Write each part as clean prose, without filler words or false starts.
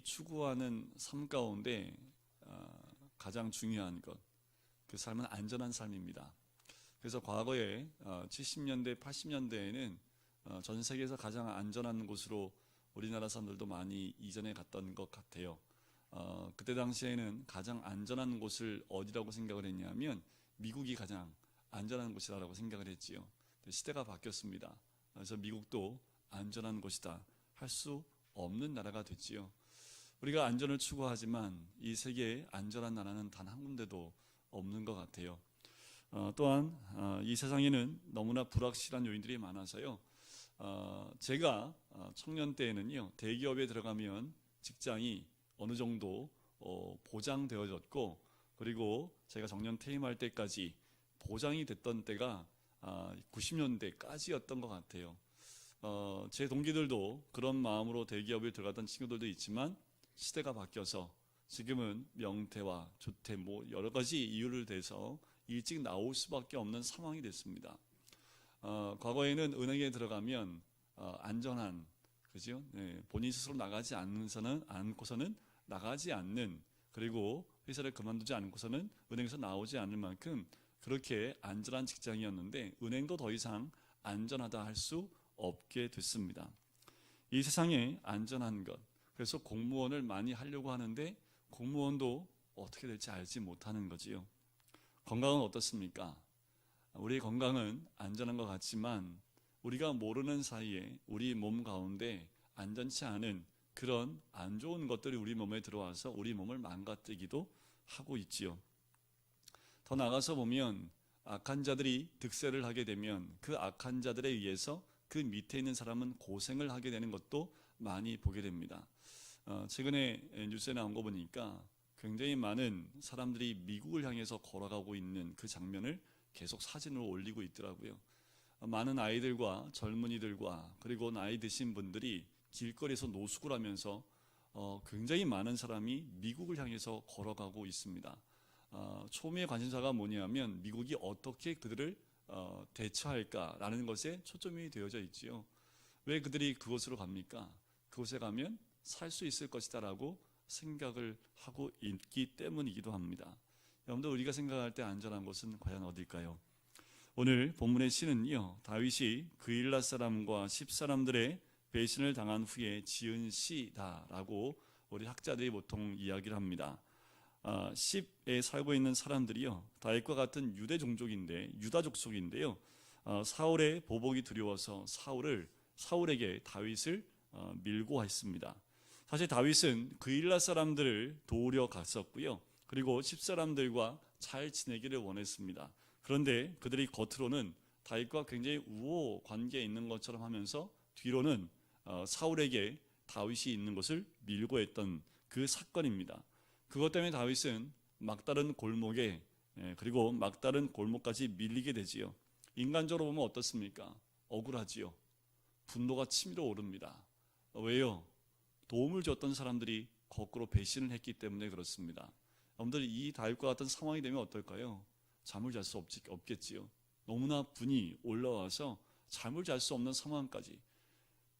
추구하는 삶 가운데 가장 중요한 것, 그 삶은 안전한 삶입니다. 그래서 과거에 70년대, 80년대에는 전 세계에서 가장 안전한 곳으로 우리나라 사람들도 많이 이전해 갔던 것 같아요. 그때 당시에는 가장 안전한 곳을 어디라고 생각을 했냐면 미국이 가장 안전한 곳이라고 생각을 했지요. 시대가 바뀌었습니다. 그래서 미국도 안전한 곳이다 할 수 없는 나라가 됐지요. 우리가 안전을 추구하지만 이 세계에 안전한 나라는 단 한 군데도 없는 것 같아요. 또한 이 세상에는 너무나 불확실한 요인들이 많아서요. 제가 청년 때에는요, 대기업에 들어가면 직장이 어느 정도 보장되어졌고, 그리고 제가 정년 퇴임할 때까지 보장이 됐던 때가 90년대까지였던 것 같아요. 제 동기들도 그런 마음으로 대기업에 들어갔던 친구들도 있지만 시대가 바뀌어서 지금은 명퇴와 조퇴 여러 가지 이유를 대서 일찍 나올 수밖에 없는 상황이 됐습니다. 과거에는 은행에 들어가면 안전한, 그죠? 네, 본인 스스로 나가지 않고서는 나가지 않는, 그리고 회사를 그만두지 않고서는 은행에서 나오지 않을 만큼 그렇게 안전한 직장이었는데 은행도 더 이상 안전하다 할 수 없게 됐습니다. 이 세상에 안전한 것, 그래서 공무원을 많이 하려고 하는데 공무원도 어떻게 될지 알지 못하는 거지요. 건강은 어떻습니까? 우리의 건강은 안전한 것 같지만 우리가 모르는 사이에 우리 몸 가운데 안전치 않은 그런 안 좋은 것들이 우리 몸에 들어와서 우리 몸을 망가뜨리기도 하고 있지요. 더 나가서 보면 악한 자들이 득세를 하게 되면 그 악한 자들에 의해서 그 밑에 있는 사람은 고생을 하게 되는 것도 많이 보게 됩니다. 최근에 뉴스에 나온 거 보니까 굉장히 많은 사람들이 미국을 향해서 걸어가고 있는 그 장면을 계속 사진으로 올리고 있더라고요. 많은 아이들과 젊은이들과 그리고 나이 드신 분들이 길거리에서 노숙을 하면서 굉장히 많은 사람이 미국을 향해서 걸어가고 있습니다. 초미의 관심사가 뭐냐면 미국이 어떻게 그들을 대처할까라는 것에 초점이 되어져 있지요. 왜 그들이 그곳으로 갑니까? 그곳에 가면 살 수 있을 것이다라고 생각을 하고 있기 때문이기도 합니다. 여러분들, 우리가 생각할 때 안전한 곳은 과연 어딜까요? 오늘 본문의 시는요, 다윗이 그일라 사람과 10사람들의 배신을 당한 후에 지은 시다라고 우리 학자들이 보통 이야기를 합니다. 10에 살고 있는 사람들이요, 다윗과 같은 유대 종족인데, 유다 족속인데요, 사울의 보복이 두려워서 사울에게 다윗을 밀고 했습니다. 사실 다윗은 그일라 사람들을 도우려 갔었고요, 그리고 10사람들과 잘 지내기를 원했습니다. 그런데 그들이 겉으로는 다윗과 굉장히 우호 관계에 있는 것처럼 하면서 뒤로는 사울에게 다윗이 있는 것을 밀고 했던 그 사건입니다. 그것 때문에 다윗은 막다른 골목에, 그리고 막다른 골목까지 밀리게 되지요. 인간적으로 보면 어떻습니까? 억울하지요. 분노가 치밀어 오릅니다. 왜요? 도움을 줬던 사람들이 거꾸로 배신을 했기 때문에 그렇습니다. 여러분들, 이 다윗과 같은 상황이 되면 어떨까요? 잠을 잘 수 없겠지요. 너무나 분이 올라와서 잠을 잘 수 없는 상황까지.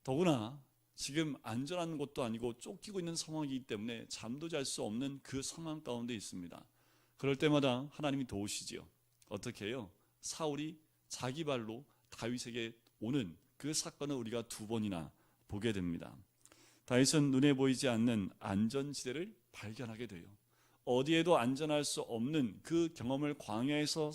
더구나 지금 안전한 곳도 아니고 쫓기고 있는 상황이기 때문에 잠도 잘 수 없는 그 상황 가운데 있습니다. 그럴 때마다 하나님이 도우시지요. 어떻게 해요? 사울이 자기 발로 다윗에게 오는 그 사건을 우리가 2번이나 보게 됩니다. 다윗은 눈에 보이지 않는 안전지대를 발견하게 돼요. 어디에도 안전할 수 없는 그 경험을 광야에서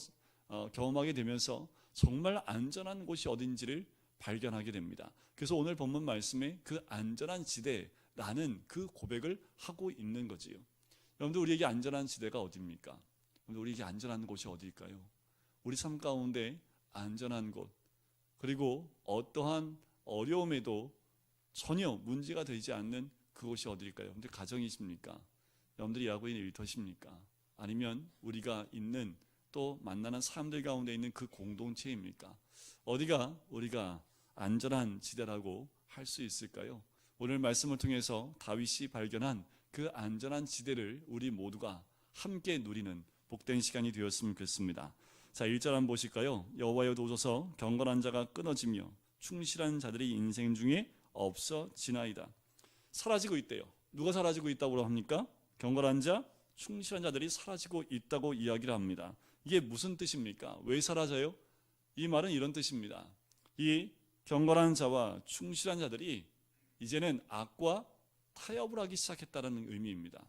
경험하게 되면서 정말 안전한 곳이 어딘지를 발견하게 됩니다. 그래서 오늘 본문 말씀에 그 안전한 지대라는 그 고백을 하고 있는 거지요. 여러분들, 우리에게 안전한 지대가 어디입니까? 우리에게 안전한 곳이 어디일까요? 우리 삶 가운데 안전한 곳, 그리고 어떠한 어려움에도 전혀 문제가 되지 않는 그곳이 어디일까요? 여러분들, 가정이십니까? 여러분들이 하고 있는 일터십니까? 아니면 우리가 있는 또 만나는 사람들 가운데 있는 그 공동체입니까? 어디가 우리가 안전한 지대라고 할 수 있을까요? 오늘 말씀을 통해서 다윗이 발견한 그 안전한 지대를 우리 모두가 함께 누리는 복된 시간이 되었으면 좋겠습니다. 자, 1절 한번 보실까요? 여호와여 도우소서, 경건한 자가 끊어지며 충실한 자들이 인생 중에 없어지나이다. 사라지고 있대요. 누가 사라지고 있다고 합니까? 경건한 자, 충실한 자들이 사라지고 있다고 이야기를 합니다. 이게 무슨 뜻입니까? 왜 사라져요? 이 말은 이런 뜻입니다. 이 경건한 자와 충실한 자들이 이제는 악과 타협을 하기 시작했다는 의미입니다.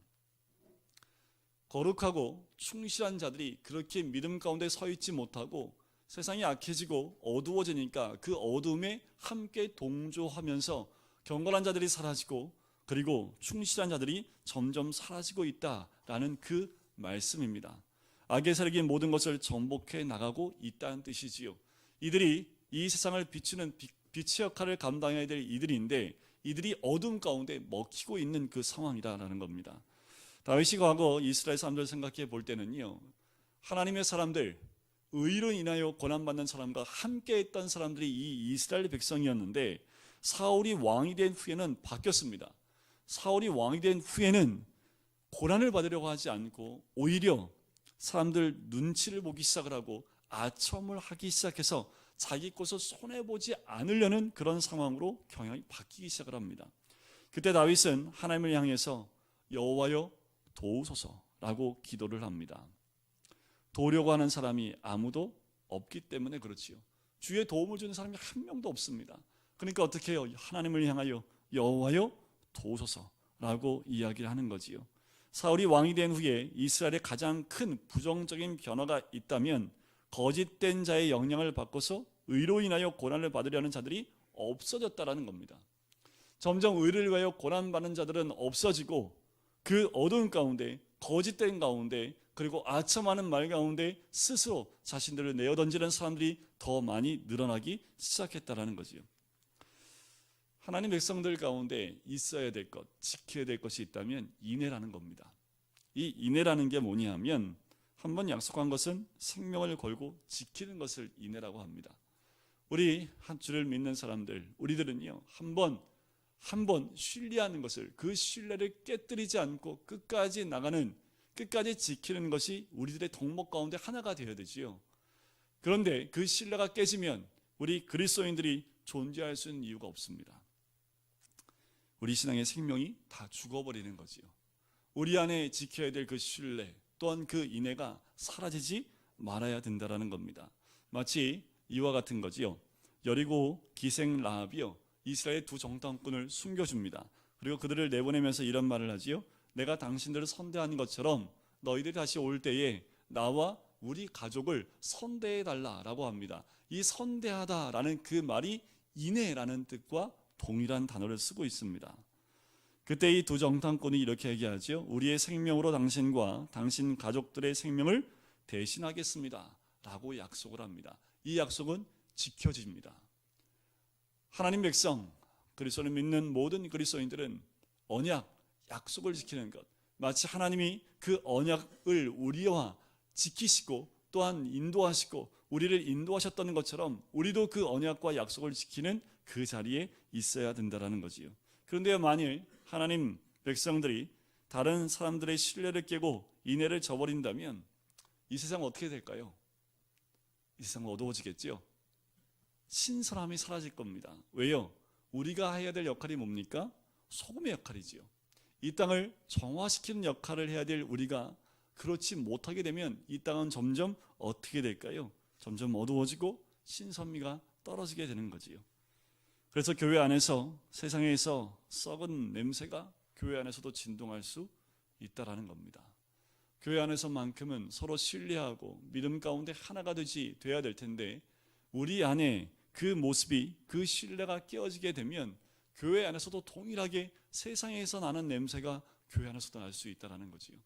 거룩하고 충실한 자들이 그렇게 믿음 가운데 서 있지 못하고 세상이 악해지고 어두워지니까 그 어둠에 함께 동조하면서 경건한 자들이 사라지고 그리고 충실한 자들이 점점 사라지고 있다라는 그 말씀입니다. 악의 세력이 모든 것을 정복해 나가고 있다는 뜻이지요. 이들이 이 세상을 비추는 빛의 역할을 감당해야 될 이들인데 이들이 어둠 가운데 먹히고 있는 그 상황이다라는 겁니다. 다윗이 과거 이스라엘 사람들 생각해 볼 때는요, 하나님의 사람들, 의로 인하여 고난받는 사람과 함께 했던 사람들이 이 이스라엘 백성이었는데 사울이 왕이 된 후에는 바뀌었습니다. 사울이 왕이 된 후에는 고난을 받으려고 하지 않고 오히려 사람들 눈치를 보기 시작을 하고 아첨을 하기 시작해서 자기 것을 손해보지 않으려는 그런 상황으로 경향이 바뀌기 시작을 합니다. 그때 다윗은 하나님을 향해서 여호와여 도우소서라고 기도를 합니다. 도우려고 하는 사람이 아무도 없기 때문에 그렇지요. 주의 도움을 주는 사람이 한 명도 없습니다. 그러니까 어떻게 해요? 하나님을 향하여 여호와여 도우소서라고 이야기를 하는 거지요. 사울이 왕이 된 후에 이스라엘의 가장 큰 부정적인 변화가 있다면 거짓된 자의 영향을 받고서 의로 인하여 고난을 받으려는 자들이 없어졌다라는 겁니다. 점점 의를 위하여 고난받는 자들은 없어지고 그 어두운 가운데 거짓된 가운데 그리고 아첨하는 말 가운데 스스로 자신들을 내어던지는 사람들이 더 많이 늘어나기 시작했다라는 거지요. 하나님 백성들 가운데 있어야 될 것, 지켜야 될 것이 있다면 인애라는 겁니다. 이 인애라는 게 뭐냐 하면 한번 약속한 것은 생명을 걸고 지키는 것을 인애라고 합니다. 우리 한 주를 믿는 사람들, 우리들은요, 한 번 신뢰하는 것을, 그 신뢰를 깨뜨리지 않고 끝까지 나가는, 끝까지 지키는 것이 우리들의 덕목 가운데 하나가 되어야 되지요. 그런데 그 신뢰가 깨지면 우리 그리스도인들이 존재할 수 있는 이유가 없습니다. 우리 신앙의 생명이 다 죽어버리는 거지요. 우리 안에 지켜야 될 그 신뢰 또한 그 인애가 사라지지 말아야 된다라는 겁니다. 마치 이와 같은 거지요. 여리고 기생 라합이요, 이스라엘 두 정탐꾼을 숨겨줍니다. 그리고 그들을 내보내면서 이런 말을 하지요. 내가 당신들을 선대한 것처럼 너희들이 다시 올 때에 나와 우리 가족을 선대해달라라고 합니다. 이 선대하다라는 그 말이 인애라는 뜻과 동일한 단어를 쓰고 있습니다. 그때 이 두 정탐꾼이 이렇게 얘기하죠. 우리의 생명으로 당신과 당신 가족들의 생명을 대신하겠습니다 라고 약속을 합니다. 이 약속은 지켜집니다. 하나님 백성, 그리스도를 믿는 모든 그리스도인들은 언약, 약속을 지키는 것, 마치 하나님이 그 언약을 우리와 지키시고 또한 인도하시고 우리를 인도하셨던 것처럼 우리도 그 언약과 약속을 지키는 그 자리에 있어야 된다는 거지요. 그런데 만일 하나님 백성들이 다른 사람들의 신뢰를 깨고 인애를 저버린다면 이 세상은 어떻게 될까요? 이 세상은 어두워지겠죠. 신선함이 사라질 겁니다. 왜요? 우리가 해야 될 역할이 뭡니까? 소금의 역할이지요. 이 땅을 정화시키는 역할을 해야 될 우리가 그렇지 못하게 되면 이 땅은 점점 어떻게 될까요? 점점 어두워지고 신선미가 떨어지게 되는 거지요. 그래서 교회 안에서 세상에서 썩은 냄새가 교회 안에서도 진동할 수 있다라는 겁니다. 교회 안에서만큼은 서로 신뢰하고 믿음 가운데 하나가 돼야 될 텐데 우리 안에 그 모습이, 그 신뢰가 깨어지게 되면 교회 안에서도 동일하게 세상에서 나는 냄새가 교회 안에서도 날 수 있다는 거지요.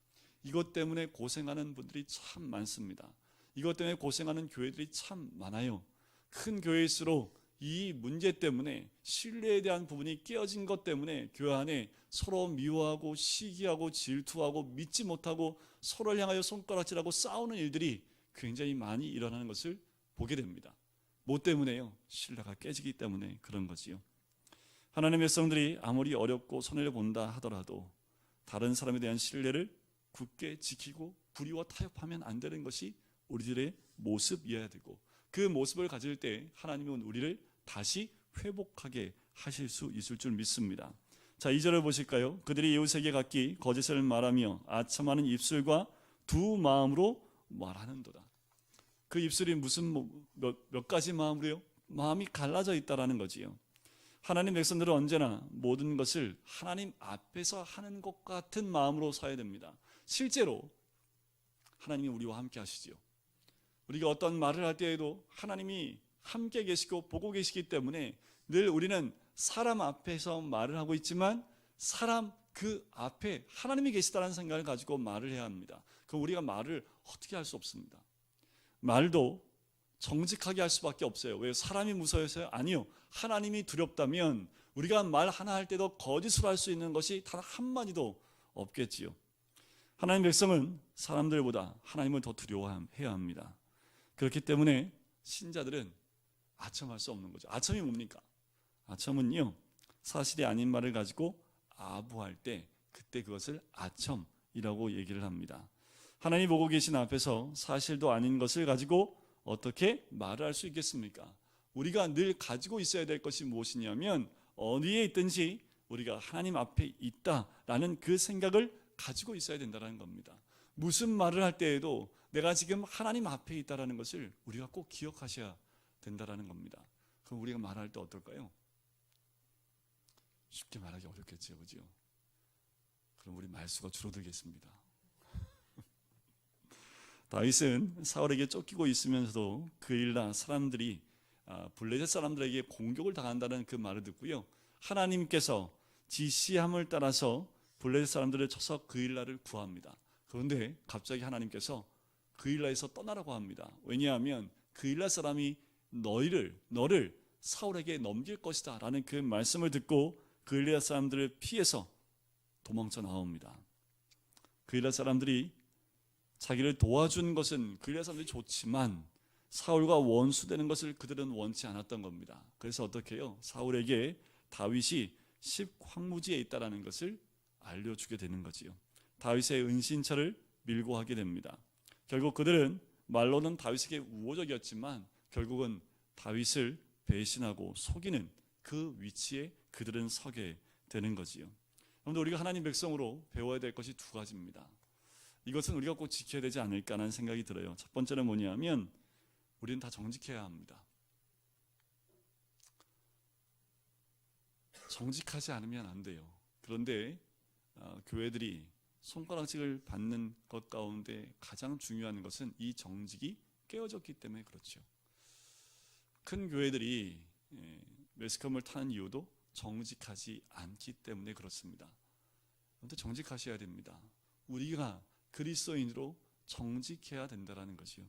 이것 때문에 고생하는 분들이 참 많습니다. 이것 때문에 고생하는 교회들이 참 많아요. 큰 교회일수록 이 문제 때문에, 신뢰에 대한 부분이 깨어진 것 때문에 교회 안에 서로 미워하고 시기하고 질투하고 믿지 못하고 서로를 향하여 손가락질하고 싸우는 일들이 굉장히 많이 일어나는 것을 보게 됩니다. 뭐 때문에요? 신뢰가 깨지기 때문에 그런 거지요. 하나님의 백성들이 아무리 어렵고 손해를 본다 하더라도 다른 사람에 대한 신뢰를 굳게 지키고 불의와 타협하면 안 되는 것이 우리들의 모습이어야 되고, 그 모습을 가질 때 하나님은 우리를 다시 회복하게 하실 수 있을 줄 믿습니다. 자, 2절을 보실까요? 그들이 이웃에게 각기 거짓을 말하며 아첨하는 입술과 두 마음으로 말하는도다. 그 입술이 무슨 몇 가지 마음으로요? 마음이 갈라져 있다라는 거지요. 하나님 백성들은 언제나 모든 것을 하나님 앞에서 하는 것 같은 마음으로 서야 됩니다. 실제로 하나님이 우리와 함께 하시지요. 우리가 어떤 말을 할 때에도 하나님이 함께 계시고 보고 계시기 때문에 늘 우리는 사람 앞에서 말을 하고 있지만 사람 그 앞에 하나님이 계시다는 생각을 가지고 말을 해야 합니다. 그럼 우리가 말을 어떻게 할 수 없습니다. 말도 정직하게 할 수밖에 없어요. 왜? 사람이 무서워서요? 아니요. 하나님이 두렵다면 우리가 말 하나 할 때도 거짓으로 할 수 있는 것이 단 한마디도 없겠지요. 하나님 백성은 사람들보다 하나님을 더 두려워해야 합니다. 그렇기 때문에 신자들은 아첨할 수 없는 거죠. 아첨이 뭡니까? 아첨은요, 사실이 아닌 말을 가지고 아부할 때 그때 그것을 아첨이라고 얘기를 합니다. 하나님 보고 계신 앞에서 사실도 아닌 것을 가지고 어떻게 말을 할 수 있겠습니까? 우리가 늘 가지고 있어야 될 것이 무엇이냐면 어디에 있든지 우리가 하나님 앞에 있다라는 그 생각을 가지고 있어야 된다는 겁니다. 무슨 말을 할 때에도 내가 지금 하나님 앞에 있다라는 것을 우리가 꼭 기억하셔야 된다는 겁니다. 그럼 우리가 말할 때 어떨까요? 쉽게 말하기 어렵겠죠, 그죠? 그럼 우리 말수가 줄어들겠습니다. 다윗은 사울에게 쫓기고 있으면서도 그 일날 사람들이 블레셋 사람들에게 공격을 당한다는 그 말을 듣고요, 하나님께서 지시함을 따라서 블레셋 사람들을 쳐서 그 일날을 구합니다. 그런데 갑자기 하나님께서 그 일날에서 떠나라고 합니다. 왜냐하면 그 일날 사람이 너를 사울에게 넘길 것이다 라는 그 말씀을 듣고 그 일날 사람들을 피해서 도망쳐 나옵니다. 그 일날 사람들이 자기를 도와준 것은 그 일날 사람들이 좋지만 사울과 원수되는 것을 그들은 원치 않았던 겁니다. 그래서 어떻게 해요? 사울에게 다윗이 10황무지에 있다는 것을 알려주게 되는 거지요. 다윗의 은신처를 밀고 하게 됩니다. 결국 그들은 말로는 다윗에게 우호적이었지만 결국은 다윗을 배신하고 속이는 그 위치에 그들은 서게 되는 거지요. 그런데 우리가 하나님 백성으로 배워야 될 것이 두 가지입니다. 이것은 우리가 꼭 지켜야 되지 않을까 하는 생각이 들어요. 첫 번째는 뭐냐면 우리는 다 정직해야 합니다. 정직하지 않으면 안 돼요. 그런데 교회들이 손가락질을 받는 것 가운데 가장 중요한 것은 이 정직이 깨어졌기 때문에 그렇죠. 큰 교회들이 매스컴을 타는 이유도 정직하지 않기 때문에 그렇습니다. 그런데 정직하셔야 됩니다. 우리가 그리스도인으로 정직해야 된다는 것이요.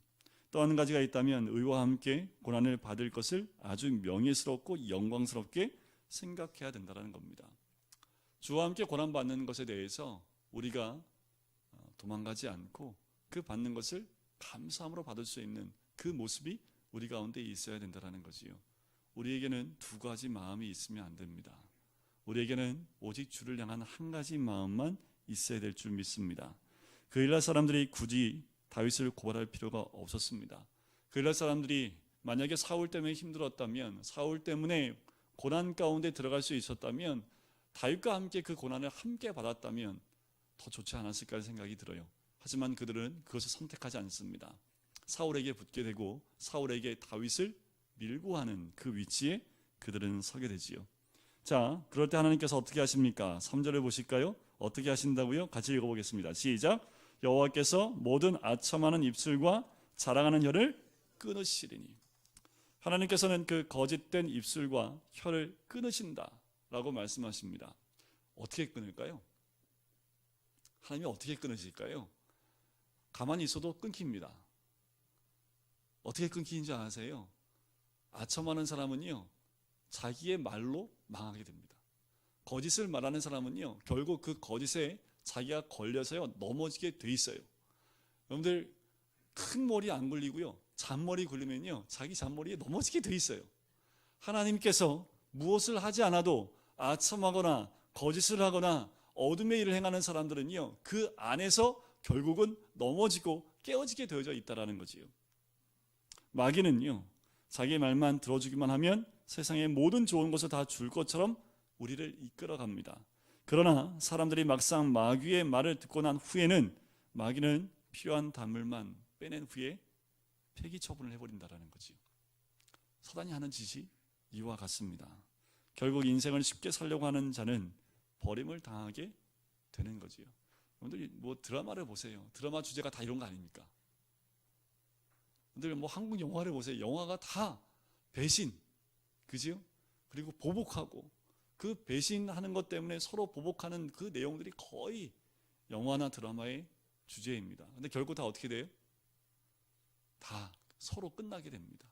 또 한 가지가 있다면 의와 함께 고난을 받을 것을 아주 명예스럽고 영광스럽게 생각해야 된다는 겁니다. 주와 함께 고난받는 것에 대해서 우리가 도망가지 않고 그 받는 것을 감사함으로 받을 수 있는 그 모습이 우리 가운데 있어야 된다는 거지요. 우리에게는 두 가지 마음이 있으면 안 됩니다. 우리에게는 오직 주를 향한 한 가지 마음만 있어야 될 줄 믿습니다. 그 일날 사람들이 굳이 다윗을 고발할 필요가 없었습니다. 그 일날 사람들이 만약에 사울 때문에 힘들었다면, 사울 때문에 고난 가운데 들어갈 수 있었다면, 다윗과 함께 그 고난을 함께 받았다면 더 좋지 않았을까 생각이 들어요. 하지만 그들은 그것을 선택하지 않습니다. 사울에게 붙게 되고 사울에게 다윗을 밀고 하는 그 위치에 그들은 서게 되지요. 자, 그럴 때 하나님께서 어떻게 하십니까? 3절을 보실까요? 어떻게 하신다고요? 같이 읽어보겠습니다. 시작. 여호와께서 모든 아첨하는 입술과 자랑하는 혀를 끊으시리니. 하나님께서는 그 거짓된 입술과 혀를 끊으신다라고 말씀하십니다. 어떻게 끊을까요? 하나님이 어떻게 끊으실까요? 가만히 있어도 끊깁니다. 어떻게 끊기는지 아세요? 아첨하는 사람은요, 자기의 말로 망하게 됩니다. 거짓을 말하는 사람은요, 결국 그 거짓에 자기가 걸려서요 넘어지게 돼 있어요. 여러분들 큰 머리 안 굴리고요, 잔머리 굴리면요 자기 잔머리에 넘어지게 돼 있어요. 하나님께서 무엇을 하지 않아도 아첨하거나 거짓을 하거나 어둠의 일을 행하는 사람들은요 그 안에서 결국은 넘어지고 깨어지게 되어져 있다라는 거지요. 마귀는요 자기 말만 들어주기만 하면 세상의 모든 좋은 것을 다 줄 것처럼 우리를 이끌어갑니다. 그러나 사람들이 막상 마귀의 말을 듣고 난 후에는 마귀는 필요한 단물만 빼낸 후에 폐기 처분을 해버린다라는 거지요. 사단이 하는 짓이 이와 같습니다. 결국 인생을 쉽게 살려고 하는 자는 버림을 당하게 되는 거지요. 여러분들 뭐 드라마를 보세요. 드라마 주제가 다 이런 거 아닙니까? 여러분들 뭐 한국 영화를 보세요. 영화가 다 배신, 그지요? 그리고 보복하고 그 배신하는 것 때문에 서로 보복하는 그 내용들이 거의 영화나 드라마의 주제입니다. 근데 결국 다 어떻게 돼요? 다 서로 끝나게 됩니다.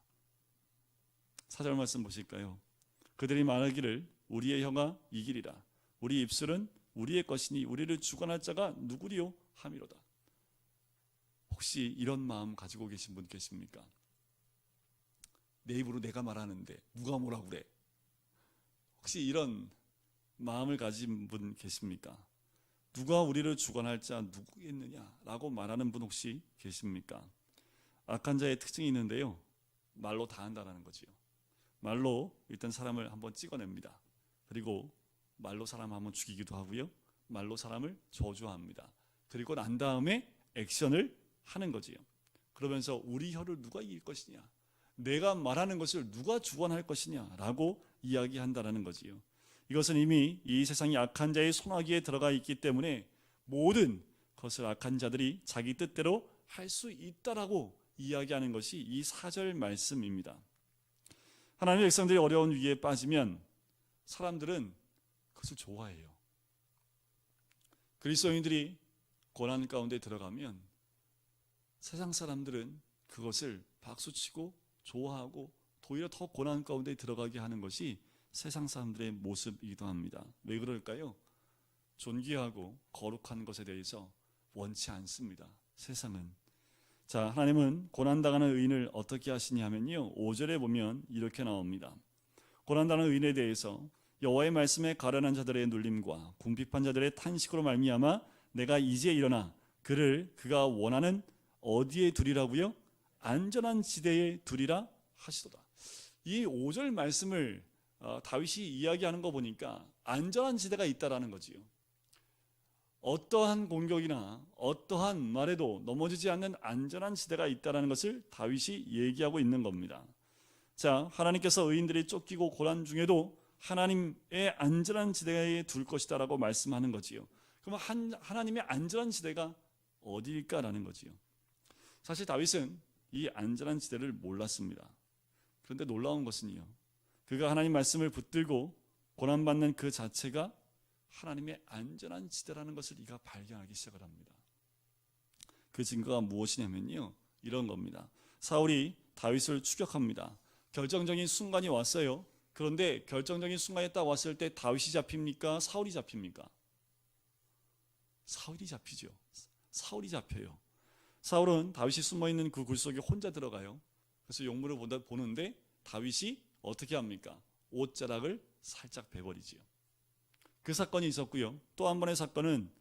4절 말씀 보실까요? 그들이 말하기를 우리의 혀가 이기리라. 우리 입술은 우리의 것이니 우리를 주관할 자가 누구리요 함이로다. 혹시 이런 마음 가지고 계신 분 계십니까? 내 입으로 내가 말하는데 누가 뭐라고 그래? 혹시 이런 마음을 가진 분 계십니까? 누가 우리를 주관할 자 누구겠느냐라고 말하는 분 혹시 계십니까? 악한 자의 특징이 있는데요, 말로 다 한다는 거지요. 말로 일단 사람을 한번 찍어냅니다. 그리고 말로 사람 한번 죽이기도 하고요, 말로 사람을 저주합니다. 그리고 난 다음에 액션을 하는 거지요. 그러면서 우리 혀를 누가 이길 것이냐, 내가 말하는 것을 누가 주관할 것이냐라고 이야기한다라는 거지요. 이것은 이미 이 세상이 악한 자의 손아귀에 들어가 있기 때문에 모든 것을 악한 자들이 자기 뜻대로 할 수 있다라고 이야기하는 것이 이 4절 말씀입니다. 하나님의 백성들이 어려운 위기에 빠지면 사람들은 그것을 좋아해요. 그리스도인들이 고난 가운데 들어가면 세상 사람들은 그것을 박수치고 좋아하고 오히려 더 고난 가운데 들어가게 하는 것이 세상 사람들의 모습이기도 합니다. 왜 그럴까요? 존귀하고 거룩한 것에 대해서 원치 않습니다, 세상은. 자, 하나님은 고난당하는 의인을 어떻게 하시냐 하면요, 5절에 보면 이렇게 나옵니다. 고난당하는 의인에 대해서 여호와의 말씀에 가련한 자들의 눌림과 궁핍한 자들의 탄식으로 말미암아 내가 이제 일어나 그를 그가 원하는 어디에 두리라고요? 안전한 지대에 두리라 하시도다. 이 5절 말씀을 다윗이 이야기하는 거 보니까 안전한 지대가 있다라는 거지요. 어떠한 공격이나 어떠한 말에도 넘어지지 않는 안전한 지대가 있다라는 것을 다윗이 얘기하고 있는 겁니다. 자, 하나님께서 의인들이 쫓기고 고난 중에도 하나님의 안전한 지대에 둘 것이다라고 말씀하는 거지요. 그럼 하나님의 안전한 지대가 어디일까라는 거지요. 사실 다윗은 이 안전한 지대를 몰랐습니다. 그런데 놀라운 것은요, 그가 하나님 말씀을 붙들고 고난받는 그 자체가 하나님의 안전한 지대라는 것을 이가 발견하기 시작을 합니다. 그 증거가 무엇이냐면요, 이런 겁니다. 사울이 다윗을 추격합니다. 결정적인 순간이 왔어요. 그런데 결정적인 순간에 딱 왔을 때 다윗이 잡힙니까? 사울이 잡힙니까? 사울이 잡히죠. 사울이 잡혀요. 사울은 다윗이 숨어있는 그 굴 속에 혼자 들어가요. 그래서 용물을 보는데 다윗이 어떻게 합니까? 옷자락을 살짝 베버리지요. 그 사건이 있었고요. 또 한 번의 사건은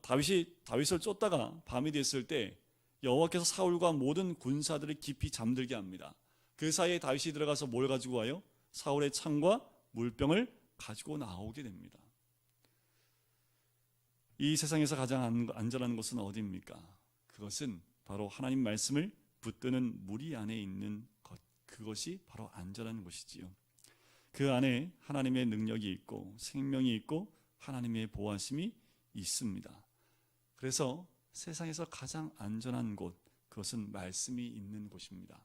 다윗이 다윗을 쫓다가 밤이 됐을 때 여호와께서 사울과 모든 군사들을 깊이 잠들게 합니다. 그 사이에 다윗이 들어가서 뭘 가지고 와요? 사울의 창과 물병을 가지고 나오게 됩니다. 이 세상에서 가장 안전한 곳은 어디입니까? 그것은 바로 하나님 말씀을 붙드는 무리 안에 있는 것, 그것이 바로 안전한 곳이지요. 그 안에 하나님의 능력이 있고 생명이 있고 하나님의 보호하심이 있습니다. 그래서 세상에서 가장 안전한 곳, 그것은 말씀이 있는 곳입니다.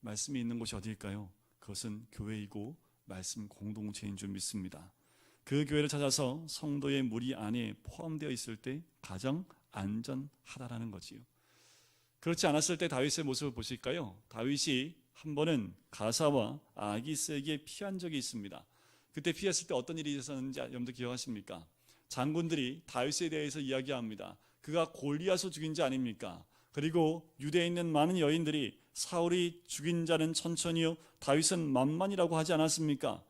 말씀이 있는 곳이 어디일까요? 그것은 교회이고 말씀 공동체인 줄 믿습니다. 그 교회를 찾아서 성도의 무리 안에 포함되어 있을 때 가장 안전하다라는 거지요. 그렇지 않았을 때 다윗의 모습을 보실까요? 다윗이 한 번은 가사와 아기스에게 피한 적이 있습니다. 그때 피했을 때 어떤 일이 있었는지 여러분들 기억하십니까? 장군들이 다윗에 대해서 이야기합니다. 그가 골리앗을 죽인 자 아닙니까? 그리고 유대에 있는 많은 여인들이 사울이 죽인 자는 천천히요, 다윗은 만만이라고 하지 않았습니까?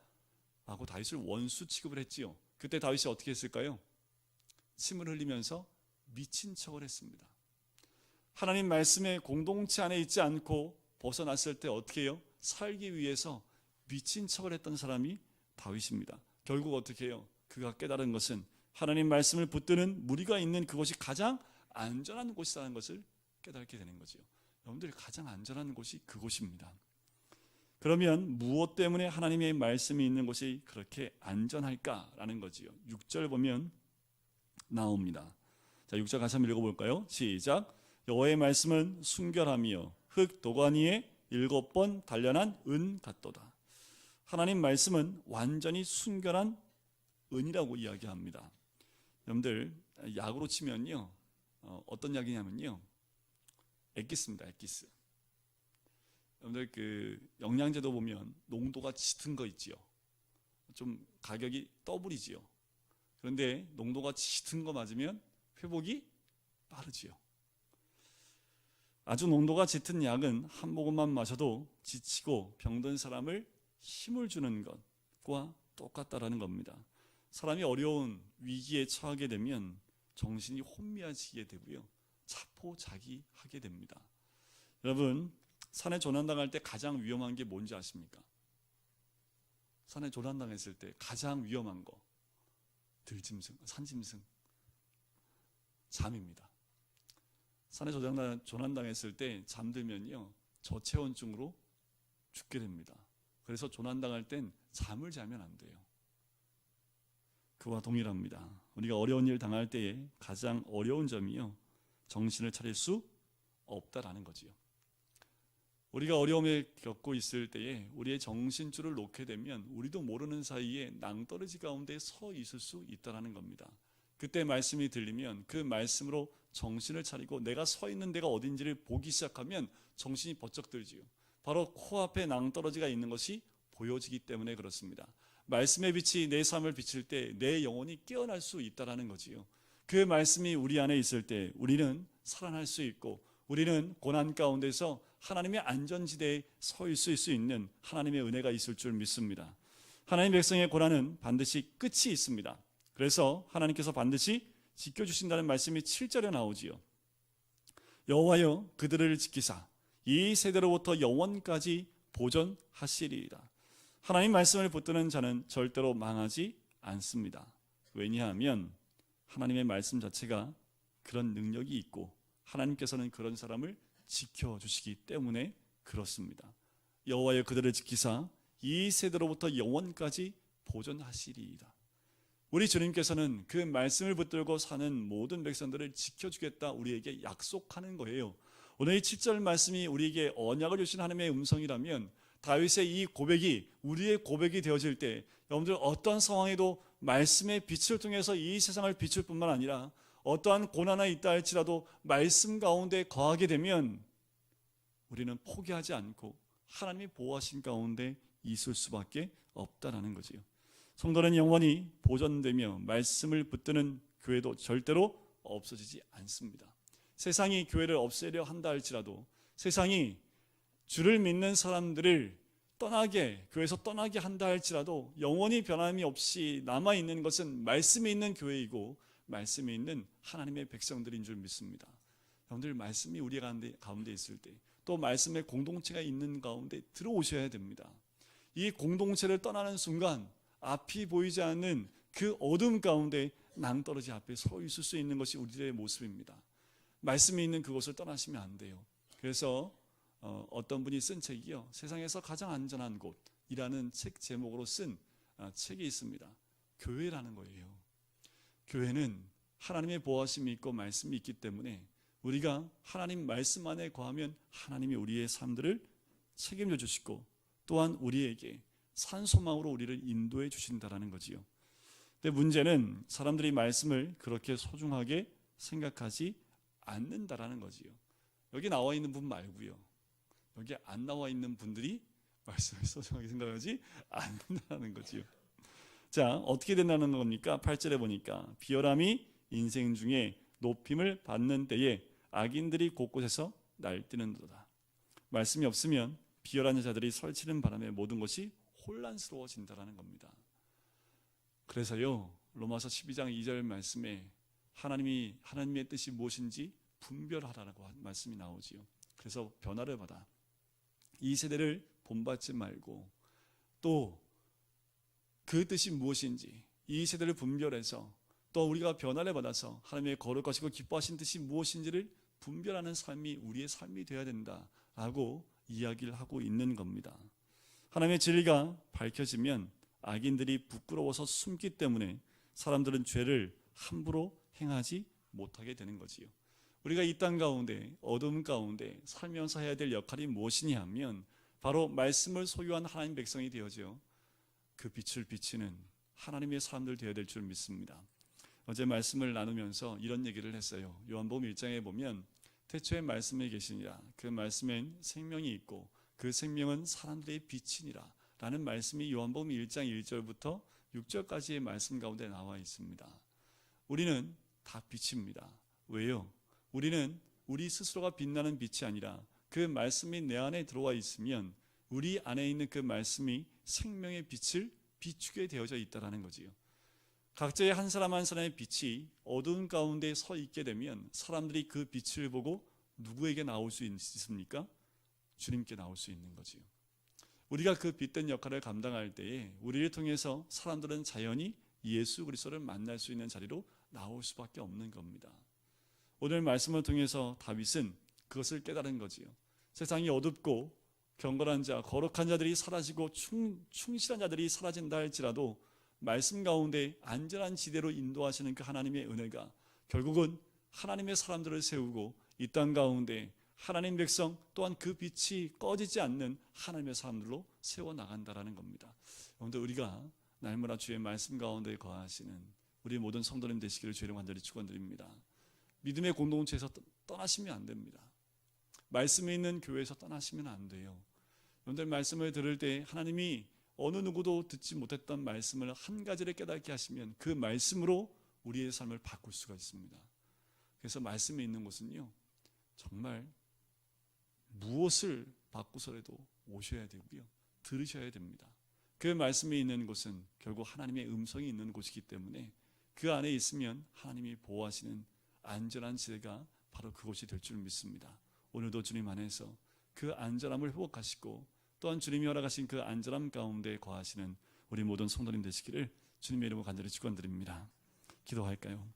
하고 다윗을 원수 취급을 했지요. 그때 다윗이 어떻게 했을까요? 침을 흘리면서 미친 척을 했습니다. 하나님 말씀의 공동체 안에 있지 않고 벗어났을 때 어떻게 해요? 살기 위해서 미친 척을 했던 사람이 다윗입니다. 결국 어떻게 해요? 그가 깨달은 것은 하나님 말씀을 붙드는 무리가 있는 그곳이 가장 안전한 곳이라는 것을 깨닫게 되는 거죠. 여러분들, 가장 안전한 곳이 그곳입니다. 그러면 무엇 때문에 하나님의 말씀이 있는 곳이 그렇게 안전할까라는 거지요. 6절 보면 나옵니다. 자, 6절 같이 한번 읽어볼까요? 시작. 여호와의 말씀은 순결하며 흙 도관 위에 7번 단련한 은 같도다. 하나님 말씀은 완전히 순결한 은이라고 이야기합니다. 여러분들, 약으로 치면요, 어떤 약이냐면요, 엑기스입니다. 엑기스. 여러분들, 그 영양제도 보면 농도가 짙은 거 있지요. 좀 가격이 더블이지요. 그런데 농도가 짙은 거 맞으면 회복이 빠르지요. 아주 농도가 짙은 약은 한 모금만 마셔도 지치고 병든 사람을 힘을 주는 것과 똑같다라는 겁니다. 사람이 어려운 위기에 처하게 되면 정신이 혼미해지게 되고요, 자포자기하게 됩니다. 여러분, 산에 조난당할 때 가장 위험한 게 뭔지 아십니까? 산에 조난당했을 때 가장 위험한 거, 들짐승, 산짐승, 잠입니다. 산에 조난당했을 때 잠들면요, 저체온증으로 죽게 됩니다. 그래서 조난당할 땐 잠을 자면 안 돼요. 그와 동일합니다. 우리가 어려운 일 당할 때에 가장 어려운 점이요, 정신을 차릴 수 없다라는 거지요. 우리가 어려움을 겪고 있을 때에 우리의 정신줄을 놓게 되면 우리도 모르는 사이에 낭떠러지 가운데 서 있을 수 있다는 겁니다. 그때 말씀이 들리면 그 말씀으로 정신을 차리고 내가 서 있는 데가 어딘지를 보기 시작하면 정신이 번쩍 들지요. 바로 코앞에 낭떠러지가 있는 것이 보여지기 때문에 그렇습니다. 말씀의 빛이 내 삶을 비칠 때 내 영혼이 깨어날 수 있다는 거지요. 그 말씀이 우리 안에 있을 때 우리는 살아날 수 있고, 우리는 고난 가운데서 하나님의 안전지대에 서 있을 수 있는 하나님의 은혜가 있을 줄 믿습니다. 하나님 백성의 고난은 반드시 끝이 있습니다. 그래서 하나님께서 반드시 지켜주신다는 말씀이 7절에 나오지요. 여호와여 그들을 지키사 이 세대로부터 영원까지 보존하시리이다. 하나님 말씀을 붙드는 자는 절대로 망하지 않습니다. 왜냐하면 하나님의 말씀 자체가 그런 능력이 있고 하나님께서는 그런 사람을 지켜주시기 때문에 그렇습니다. 여호와여 그들을 지키사 이 세대로부터 영원까지 보존하시리이다. 우리 주님께서는 그 말씀을 붙들고 사는 모든 백성들을 지켜주겠다 우리에게 약속하는 거예요. 오늘 이 7절 말씀이 우리에게 언약을 주신 하나님의 음성이라면 다윗의 이 고백이 우리의 고백이 되어질 때 여러분들 어떤 상황에도 말씀의 빛을 통해서 이 세상을 비출 뿐만 아니라 어떠한 고난이 있다 할지라도 말씀 가운데 거하게 되면 우리는 포기하지 않고 하나님이 보호하신 가운데 있을 수밖에 없다라는 거지요. 성도는 영원히 보존되며 말씀을 붙드는 교회도 절대로 없어지지 않습니다. 세상이 교회를 없애려 한다 할지라도, 세상이 주를 믿는 사람들을 교회에서 떠나게 한다 할지라도 영원히 변함이 없이 남아있는 것은 말씀이 있는 교회이고 말씀이 있는 하나님의 백성들인 줄 믿습니다. 여러분들, 말씀이 우리 가운데 있을 때 또 말씀의 공동체가 있는 가운데 들어오셔야 됩니다. 이 공동체를 떠나는 순간 앞이 보이지 않는 그 어둠 가운데 낭떠러지 앞에 서 있을 수 있는 것이 우리의 모습입니다. 말씀이 있는 그곳을 떠나시면 안 돼요. 그래서 어떤 분이 쓴 책이요, 세상에서 가장 안전한 곳이라는 책 제목으로 쓴 책이 있습니다. 교회라는 거예요. 교회는 하나님의 보호하심이 있고 말씀이 있기 때문에 우리가 하나님 말씀 안에 거하면 하나님이 우리의 삶들을 책임져 주시고 또한 우리에게 산소망으로 우리를 인도해 주신다라는 거지요. 근데 문제는 사람들이 말씀을 그렇게 소중하게 생각하지 않는다라는 거지요. 여기 나와 있는 분 말고요, 여기 안 나와 있는 분들이 말씀을 소중하게 생각하지 않는다는 거지요. 자, 어떻게 된다는 겁니까? 8절에 보니까 비열함이 인생 중에 높임을 받는 때에 악인들이 곳곳에서 날뛰는도다. 말씀이 없으면 비열한 자들이 설치는 바람에 모든 것이 혼란스러워진다는 겁니다. 그래서요, 로마서 12장 2절 말씀에 하나님의 뜻이 무엇인지 분별하라고 말씀이 나오지요. 그래서 변화를 받아 이 세대를 본받지 말고 또 그 뜻이 무엇인지 이 세대를 분별해서 또 우리가 변화를 받아서 하나님의 거룩하시고 기뻐하신 뜻이 무엇인지를 분별하는 삶이 우리의 삶이 되어야 된다라고 이야기를 하고 있는 겁니다. 하나님의 진리가 밝혀지면 악인들이 부끄러워서 숨기 때문에 사람들은 죄를 함부로 행하지 못하게 되는 거지요. 우리가 이 땅 가운데 어둠 가운데 살면서 해야 될 역할이 무엇이냐 하면 바로 말씀을 소유한 하나님 백성이 되어져 그 빛을 비치는 하나님의 사람들 되어야 될 줄 믿습니다. 어제 말씀을 나누면서 이런 얘기를 했어요. 요한복음 1장에 보면 태초에 말씀에 계시니라, 그 말씀엔 생명이 있고 그 생명은 사람들의 빛이니라 라는 말씀이 요한복음 1장 1절부터 6절까지의 말씀 가운데 나와 있습니다. 우리는 다 빛입니다. 왜요? 우리는 우리 스스로가 빛나는 빛이 아니라 그 말씀이 내 안에 들어와 있으면 우리 안에 있는 그 말씀이 생명의 빛을 비추게 되어져 있다는 거지요. 각자의 한 사람 한 사람의 빛이 어두운 가운데 서 있게 되면 사람들이 그 빛을 보고 누구에게 나올 수 있습니까? 주님께 나올 수 있는 거지요. 우리가 그 빛된 역할을 감당할 때에 우리를 통해서 사람들은 자연히 예수 그리스도를 만날 수 있는 자리로 나올 수밖에 없는 겁니다. 오늘 말씀을 통해서 다윗은 그것을 깨달은 거지요. 세상이 어둡고 경건한 자, 거룩한 자들이 사라지고 충실한 자들이 사라진다 할지라도 말씀 가운데 안전한 지대로 인도하시는 그 하나님의 은혜가 결국은 하나님의 사람들을 세우고 이 땅 가운데 하나님 백성 또한 그 빛이 꺼지지 않는 하나님의 사람들로 세워나간다라는 겁니다. 여러분들, 우리가 날마다 주의 말씀 가운데 거하시는 우리 모든 성도님 되시기를 주의 이름으로 간절히 축원드립니다. 믿음의 공동체에서 떠나시면 안 됩니다. 말씀에 있는 교회에서 떠나시면 안 돼요. 여러분들, 말씀을 들을 때 하나님이 어느 누구도 듣지 못했던 말씀을 한 가지를 깨닫게 하시면 그 말씀으로 우리의 삶을 바꿀 수가 있습니다. 그래서 말씀에 있는 곳은요, 정말 무엇을 바꾸서라도 오셔야 되고요, 들으셔야 됩니다. 그 말씀에 있는 곳은 결국 하나님의 음성이 있는 곳이기 때문에 그 안에 있으면 하나님이 보호하시는 안전한 지대가 바로 그곳이 될 줄 믿습니다. 오늘도 주님 안에서 그 안전함을 회복하시고 또한 주님이 허락하신 그 안전함 가운데 거하시는 우리 모든 성도님 되시기를 주님의 이름으로 간절히 축원드립니다. 기도할까요?